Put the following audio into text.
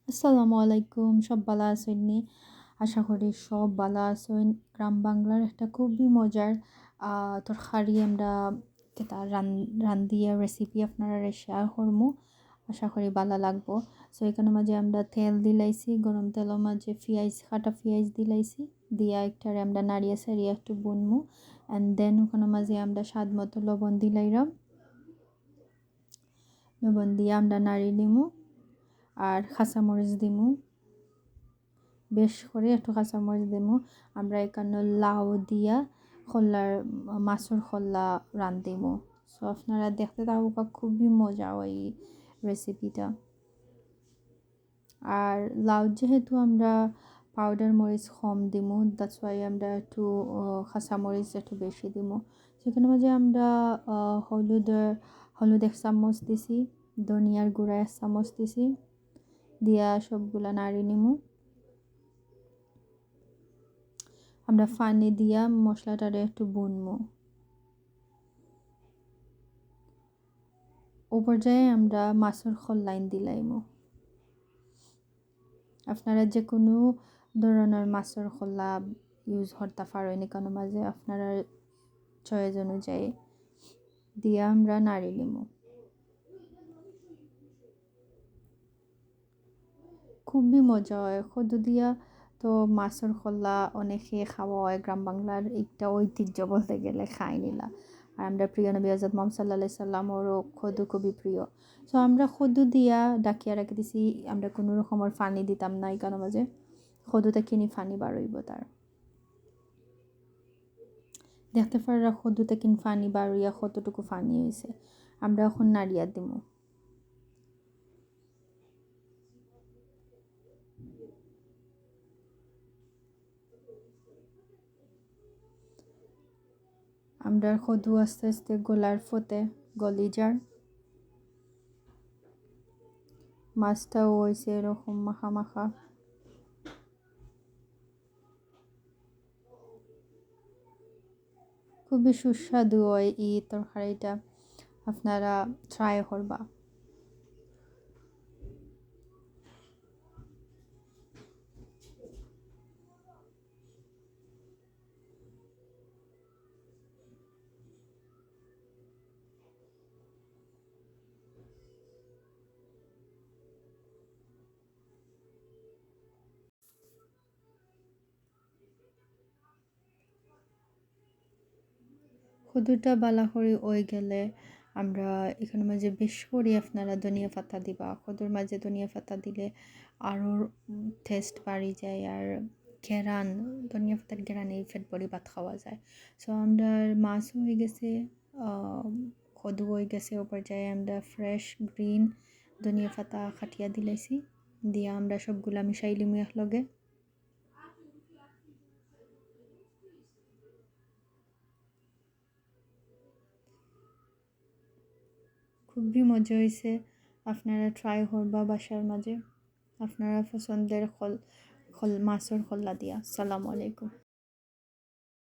আসসালামু আলাইকুম, সব ভালো আছেন নি? আশা করি সব ভালো আছেন। গ্রাম বাংলার একটা খুবই মজার তরকারি আমরা যেটা রান্দিয়া রেসিপি আপনারা শেয়ার করমু। আশা করি ভালো লাগবো। সো এখানে মাঝে আমরা তেল দিলাইছি, গরম তেলের মাঝে পেঁয়াজ কাটা পেঁয়াজ দিলাইছি, দিয়া একটারে আমরা নাড়িয়ে সারিয়ে একটু বুনমু। অ্যান্ড দেন ওখানে মাঝে আমরা স্বাদ মতো লবণ দিলাইরাম, লবণ দিয়ে আমরা নাড়িয়ে নিমু আর কাঁচামরিচ দিমু, বেশ করে একটু কাঁচামরিচ দেবো। আমরা এখানে লাউ দিয়া খোল্লার মাছের খোল্লা রান্ধিমু। সো আপনারা দেখতে থাকুক, খুবই মজা ওই রেসিপিটা। আর লাউ যেহেতু আমরা পাউডার মরিচ কম দিমু, দ্যাটস ওয়াই আমরা একটু কাঁচামরিচ একটু বেশি দিমু। সেখানে মাঝে আমরা হলুদ 1 চামচ দিছি, ধনিয়ার গুঁড়া 1 চামচ দিছি, দিয়া সবগুলা নাড়ি নিমু। আমরা পানি দিয়া মশলাটারে একটু বুনমু। ও পর্যায়ে আমরা মাছের খোল্লাইন দিলাইমু। আপনারা যে কোনো ধরনের মাছের খোল্লা ইউজ করতে পারেন, এখানে মাঝে আপনারা চয়েস অনুযায়ী দিয়া আমরা নাড়ি নিমু। খুবই মজা হয় কদু দিয়া। তো মাছের খোল্লা অনেকে খাওয়া হয়, গ্রাম বাংলার একটা ঐতিহ্য বলতে গেলে খাই নিলা। আর আমরা প্রিয় নবী হযরত মুহাম্মদ সাল্লাল্লাহু আলাইহি সাল্লামেরও কদু খুবই প্রিয়। সো আমরা কদু দিয়া ডাকিয়া রেখে দিছি, আমরা কোনো রকমের পানি দিতাম না এখানে মাঝে। কদুতে কিনি পানি বার হইব তার, দেখতে পারা কদুতে কিন পানি বার হইয়া কতটুকু পানি হয়েছে। আমরা এখন নাড়িয়া দিমু। আমরা কদু আস্তে আস্তে গলার ফতে গলি যার, মাছটাও হয়েছে এরকম মাখা মাখা। খুবই সুস্বাদু হয় এই তরকারিটা, আপনারা ট্রাই করবা। কদুটা বালা করে হয়ে গেলে আমরা এখানে মাঝে বেশ করে আপনারা ধনিয়া পাতা দিবা। কদুর মাঝে ধনিয়া পাতা দিলে আরও টেস্ট বাড়ি যায়। আর ঘেরান, ধনিয়া পাতার ঘেরানে পেট ভরে ভাত খাওয়া যায়। সো আমরা মাছও হয়ে গেছে, কদু হয়ে গেছে, ও পর্যায়ে আমরা ফ্রেশ গ্রিন ধনিয়া পাতা কাটিয়া দিলাইছি, দিয়া আমরা সবগুলা মিশাই লিমু একলগে। খুবই মজা হয়েছে, আপনারা ট্রাই করবা বাসার মাঝে আপনারা পছন্দের মাছের খোল্লা দিয়া। আসসালামু আলাইকুম।